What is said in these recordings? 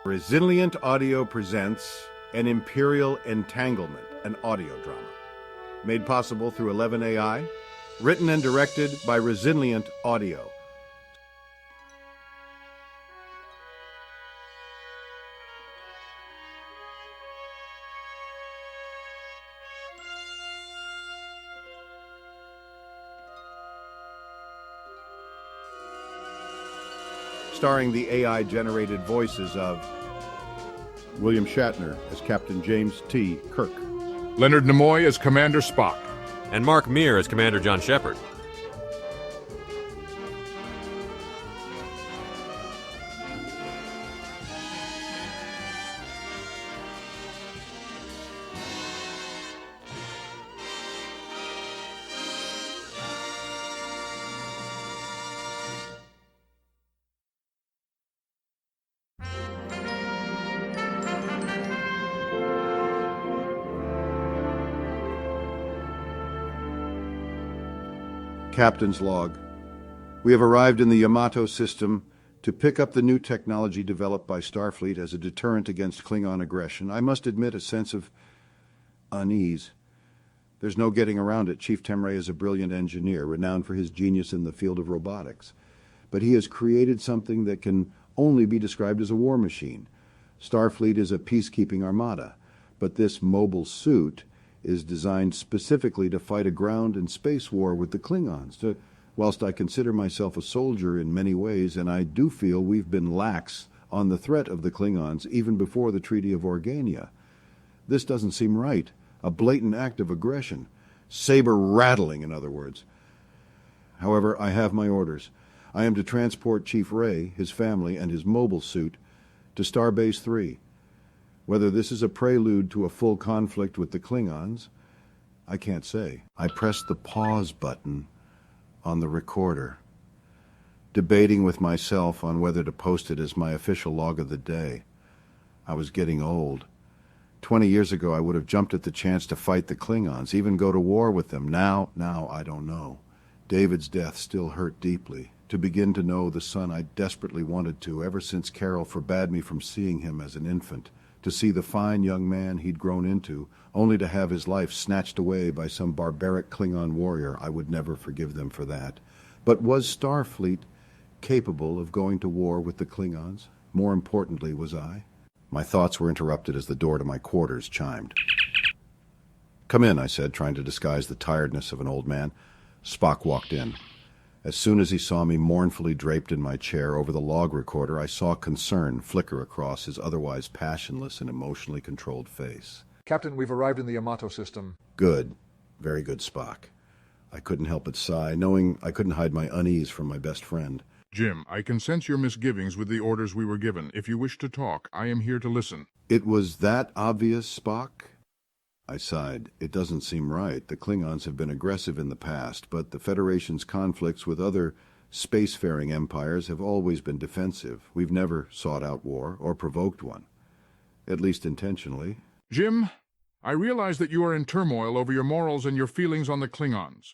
Resilient Audio presents an Imperial Entanglement, an audio drama. Made possible through 11AI, written and directed by Resilient Audio. Starring the AI-generated voices of William Shatner as Captain James T. Kirk, Leonard Nimoy as Commander Spock, and Mark Meir as Commander John Shepard. Captain's Log. We have arrived in the Yamato system to pick up the new technology developed by Starfleet as a deterrent against Klingon aggression. I must admit a sense of unease. There's no getting around it. Chief Temray is a brilliant engineer, renowned for his genius in the field of robotics. But he has created something that can only be described as a war machine. Starfleet is a peacekeeping armada, but this mobile suit is designed specifically to fight a ground and space war with the Klingons. Whilst I consider myself a soldier in many ways, and I do feel we've been lax on the threat of the Klingons even before the Treaty of Organia, this doesn't seem right. A blatant act of aggression. Saber-rattling, in other words. However, I have my orders. I am to transport Chief Ray, his family, and his mobile suit to Starbase 3. Whether this is a prelude to a full conflict with the Klingons, I can't say. I pressed the pause button on the recorder, debating with myself on whether to post it as my official log of the day. I was getting old. 20 years ago, I would have jumped at the chance to fight the Klingons, even go to war with them. Now, I don't know. David's death still hurt deeply. To begin to know the son I desperately wanted to, ever since Carol forbade me from seeing him as an infant. To see the fine young man he'd grown into, only to have his life snatched away by some barbaric Klingon warrior. I would never forgive them for that. But was Starfleet capable of going to war with the Klingons? More importantly, was I? My thoughts were interrupted as the door to my quarters chimed. "Come in," I said, trying to disguise the tiredness of an old man. Spock walked in. As soon as he saw me mournfully draped in my chair over the log recorder, I saw concern flicker across his otherwise passionless and emotionally controlled face. Captain, we've arrived in the Yamato system. Good. Very good, Spock. I couldn't help but sigh, knowing I couldn't hide my unease from my best friend. Jim, I can sense your misgivings with the orders we were given. If you wish to talk, I am here to listen. It was that obvious, Spock? I sighed. It doesn't seem right. The Klingons have been aggressive in the past, but the Federation's conflicts with other spacefaring empires have always been defensive. We've never sought out war or provoked one, at least intentionally. Jim, I realize that you are in turmoil over your morals and your feelings on the Klingons.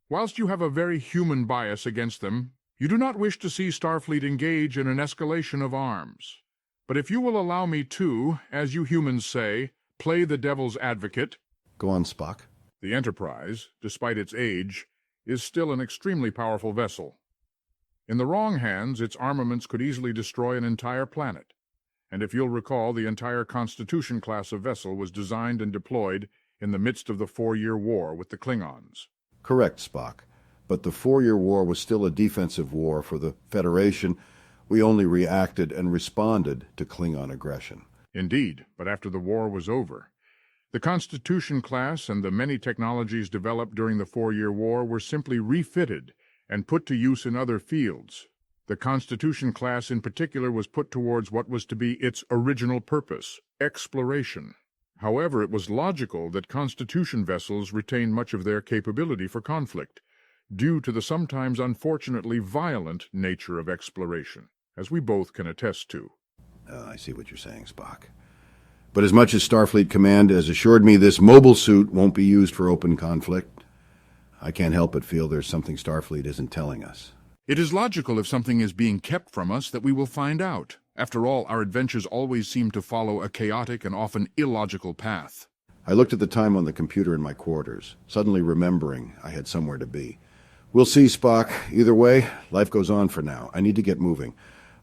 Whilst you have a very human bias against them, you do not wish to see Starfleet engage in an escalation of arms. But if you will allow me to, as you humans say, play the devil's advocate. Go on, Spock. The Enterprise, despite its age, is still an extremely powerful vessel. In the wrong hands, its armaments could easily destroy an entire planet. And if you'll recall, the entire Constitution class of vessel was designed and deployed in the midst of the 4-year war with the Klingons. Correct, Spock. But the 4-year war was still a defensive war for the Federation. We only reacted and responded to Klingon aggression. Indeed, but after the war was over, the Constitution class and the many technologies developed during the 4-year war were simply refitted and put to use in other fields. The Constitution class in particular was put towards what was to be its original purpose, exploration. However, it was logical that Constitution vessels retain much of their capability for conflict, due to the sometimes unfortunately violent nature of exploration, as we both can attest to. I see what you're saying, Spock. But as much as Starfleet Command has assured me this mobile suit won't be used for open conflict, I can't help but feel there's something Starfleet isn't telling us. It is logical if something is being kept from us that we will find out. After all, our adventures always seem to follow a chaotic and often illogical path. I looked at the time on the computer in my quarters, suddenly remembering I had somewhere to be. We'll see, Spock. Either way, life goes on for now. I need to get moving.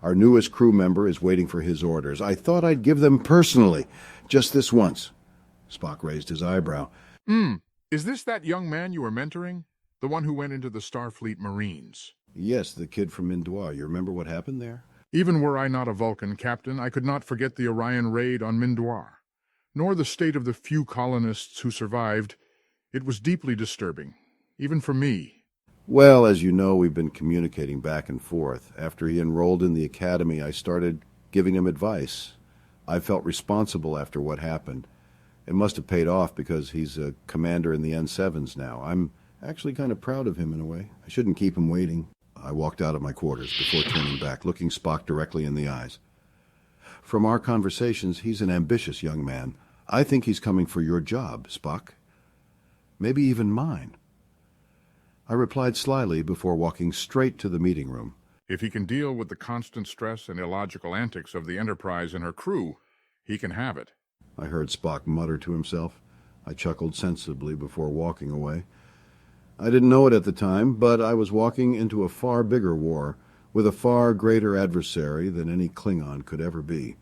Our newest crew member is waiting for his orders. I thought I'd give them personally, just this once. Spock raised his eyebrow. Is this that young man you were mentoring? The one who went into the Starfleet Marines? Yes, the kid from Mindoir. You remember what happened there? Even were I not a Vulcan captain, I could not forget the Orion raid on Mindoir, nor the state of the few colonists who survived. It was deeply disturbing, even for me. Well, as you know, we've been communicating back and forth. After he enrolled in the academy, I started giving him advice. I felt responsible after what happened. It must have paid off because he's a commander in the N7s now. I'm actually kind of proud of him in a way. I shouldn't keep him waiting. I walked out of my quarters before turning back, looking Spock directly in the eyes. From our conversations, he's an ambitious young man. I think he's coming for your job, Spock. Maybe even mine. I replied slyly before walking straight to the meeting room. If he can deal with the constant stress and illogical antics of the Enterprise and her crew, he can have it. I heard Spock mutter to himself. I chuckled sensibly before walking away. I didn't know it at the time, but I was walking into a far bigger war, with a far greater adversary than any Klingon could ever be.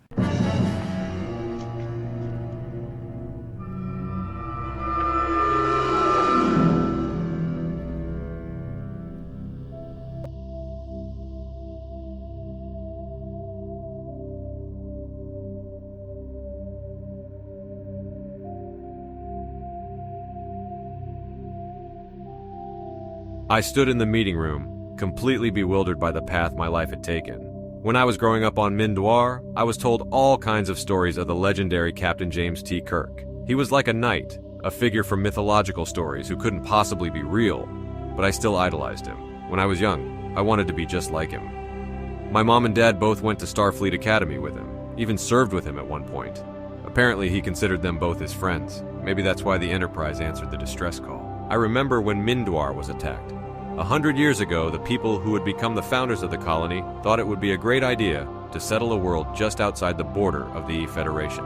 I stood in the meeting room, completely bewildered by the path my life had taken. When I was growing up on Mindoir, I was told all kinds of stories of the legendary Captain James T. Kirk. He was like a knight, a figure from mythological stories who couldn't possibly be real, but I still idolized him. When I was young, I wanted to be just like him. My mom and dad both went to Starfleet Academy with him, even served with him at one point. Apparently, he considered them both his friends. Maybe that's why the Enterprise answered the distress call. I remember when Mindoir was attacked. 100 years ago, the people who would become the founders of the colony thought it would be a great idea to settle a world just outside the border of the Federation.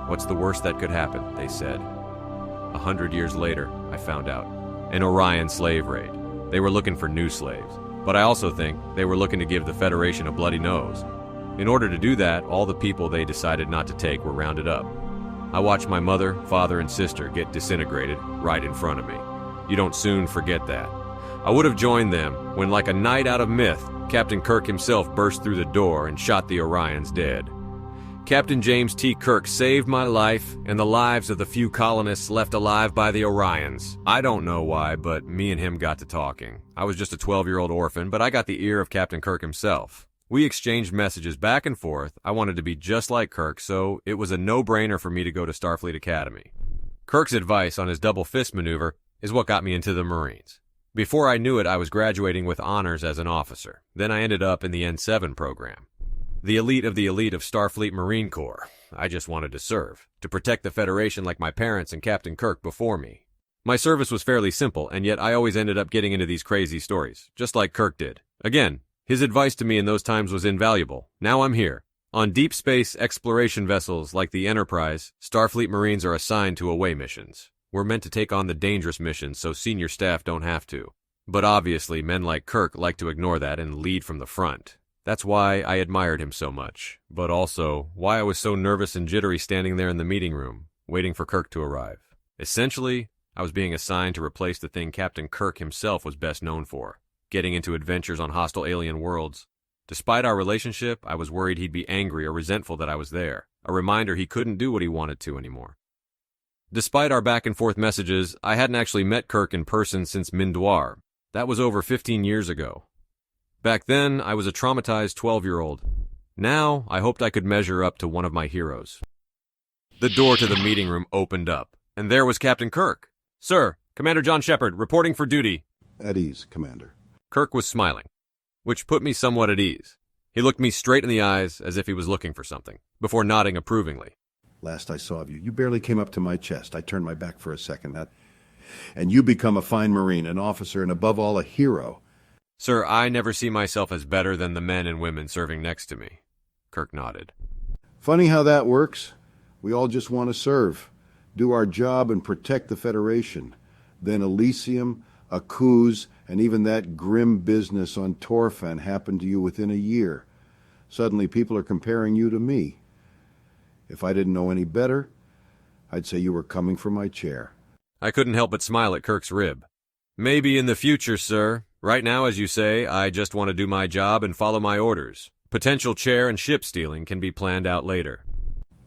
What's the worst that could happen, they said. 100 years later, I found out. An Orion slave raid. They were looking for new slaves. But I also think they were looking to give the Federation a bloody nose. In order to do that, all the people they decided not to take were rounded up. I watched my mother, father, and sister get disintegrated right in front of me. You don't soon forget that. I would have joined them when, like a knight out of myth, Captain Kirk himself burst through the door and shot the Orions dead. Captain James T. Kirk saved my life and the lives of the few colonists left alive by the Orions. I don't know why, but me and him got to talking. I was just a 12-year-old orphan, but I got the ear of Captain Kirk himself. We exchanged messages back and forth. I wanted to be just like Kirk, so it was a no-brainer for me to go to Starfleet Academy. Kirk's advice on his double fist maneuver is what got me into the Marines. Before I knew it, I was graduating with honors as an officer. Then I ended up in the N7 program. The elite of Starfleet Marine Corps. I just wanted to serve, to protect the Federation like my parents and Captain Kirk before me. My service was fairly simple, and yet I always ended up getting into these crazy stories, just like Kirk did. Again, his advice to me in those times was invaluable. Now I'm here. On deep space exploration vessels like the Enterprise, Starfleet Marines are assigned to away missions. We're meant to take on the dangerous missions so senior staff don't have to. But obviously, men like Kirk like to ignore that and lead from the front. That's why I admired him so much, but also why I was so nervous and jittery standing there in the meeting room, waiting for Kirk to arrive. Essentially, I was being assigned to replace the thing Captain Kirk himself was best known for, getting into adventures on hostile alien worlds. Despite our relationship, I was worried he'd be angry or resentful that I was there, a reminder he couldn't do what he wanted to anymore. Despite our back-and-forth messages, I hadn't actually met Kirk in person since Mindoir. That was over 15 years ago. Back then, I was a traumatized 12-year-old. Now, I hoped I could measure up to one of my heroes. The door to the meeting room opened up, and there was Captain Kirk. "Sir, Commander John Shepard, reporting for duty." At ease, Commander. Kirk was smiling, which put me somewhat at ease. He looked me straight in the eyes as if he was looking for something, before nodding approvingly. Last I saw of you, you barely came up to my chest. I turned my back for a second. And you become a fine Marine, an officer, and above all, a hero. Sir, I never see myself as better than the men and women serving next to me. Kirk nodded. Funny how that works. We all just want to serve, do our job and protect the Federation. Then Elysium, Akuz, and even that grim business on Torfan happened to you within a year. Suddenly people are comparing you to me. If I didn't know any better, I'd say you were coming for my chair. I couldn't help but smile at Kirk's rib. Maybe in the future, sir. Right now, as you say, I just want to do my job and follow my orders. Potential chair and ship stealing can be planned out later.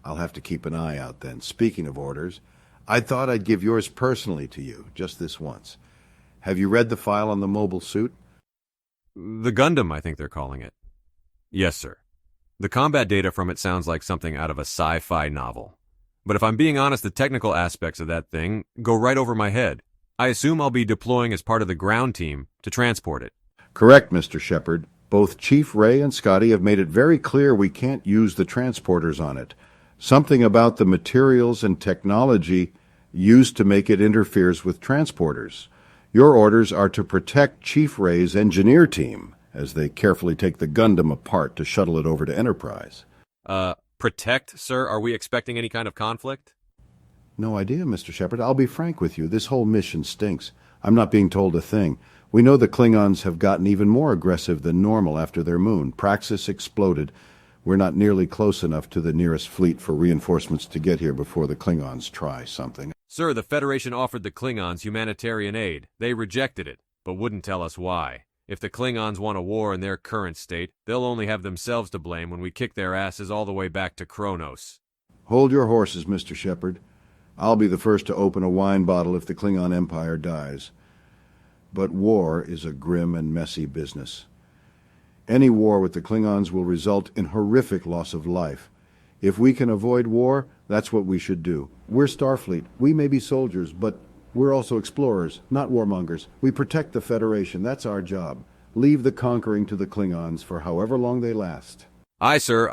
I'll have to keep an eye out then. Speaking of orders, I thought I'd give yours personally to you, just this once. Have you read the file on the mobile suit? The Gundam, I think they're calling it. Yes, sir. The combat data from it sounds like something out of a sci-fi novel. But if I'm being honest, the technical aspects of that thing go right over my head. I assume I'll be deploying as part of the ground team to transport it. Correct, Mr. Shepard. Both Chief Ray and Scotty have made it very clear we can't use the transporters on it. Something about the materials and technology used to make it interferes with transporters. Your orders are to protect Chief Ray's engineer team as they carefully take the Gundam apart to shuttle it over to Enterprise. Protect, sir? Are we expecting any kind of conflict? No idea, Mr. Shepard. I'll be frank with you. This whole mission stinks. I'm not being told a thing. We know the Klingons have gotten even more aggressive than normal after their moon. Praxis exploded. We're not nearly close enough to the nearest fleet for reinforcements to get here before the Klingons try something. Sir, the Federation offered the Klingons humanitarian aid. They rejected it, but wouldn't tell us why. If the Klingons want a war in their current state, they'll only have themselves to blame when we kick their asses all the way back to Kronos. Hold your horses, Mr. Shepard. I'll be the first to open a wine bottle if the Klingon Empire dies. But war is a grim and messy business. Any war with the Klingons will result in horrific loss of life. If we can avoid war, that's what we should do. We're Starfleet. We may be soldiers, but we're also explorers, not warmongers. We protect the Federation. That's our job. Leave the conquering to the Klingons for however long they last. Aye, sir.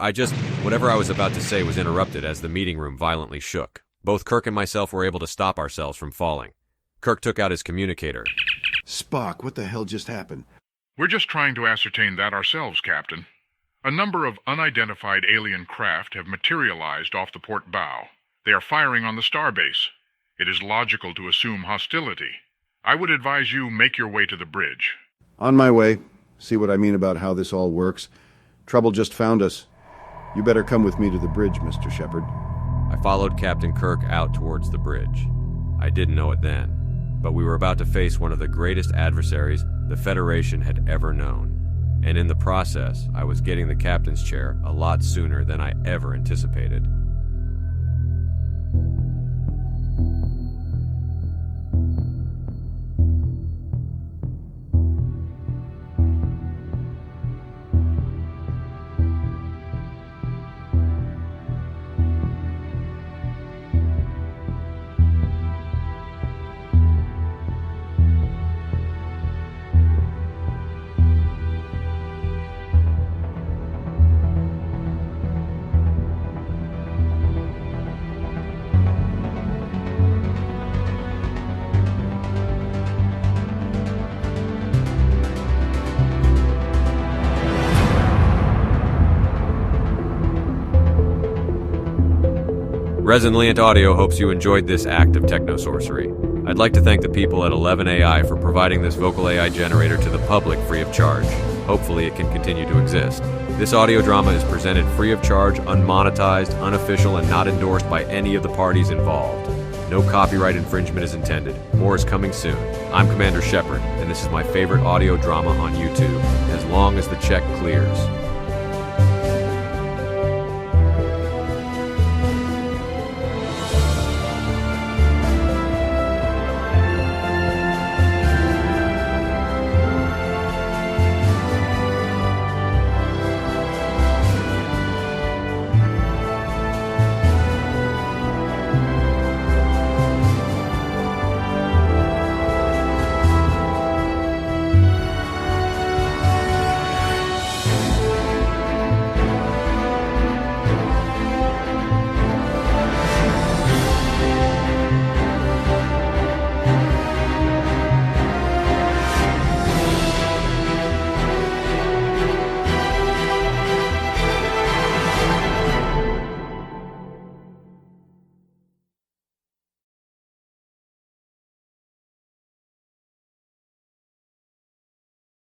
Whatever I was about to say was interrupted as the meeting room violently shook. Both Kirk and myself were able to stop ourselves from falling. Kirk took out his communicator. Spock, what the hell just happened? We're just trying to ascertain that ourselves, Captain. A number of unidentified alien craft have materialized off the port bow. They are firing on the starbase. It is logical to assume hostility. I would advise you make your way to the bridge. On my way. See what I mean about how this all works? Trouble just found us. You better come with me to the bridge, Mr. Shepard. I followed Captain Kirk out towards the bridge. I didn't know it then, but we were about to face one of the greatest adversaries the Federation had ever known. And in the process, I was getting the captain's chair a lot sooner than I ever anticipated. Resilient Audio hopes you enjoyed this act of technosorcery. I'd like to thank the people at 11AI for providing this vocal AI generator to the public free of charge. Hopefully it can continue to exist. This audio drama is presented free of charge, unmonetized, unofficial, and not endorsed by any of the parties involved. No copyright infringement is intended. More is coming soon. I'm Commander Shepard, and this is my favorite audio drama on YouTube, as long as the check clears.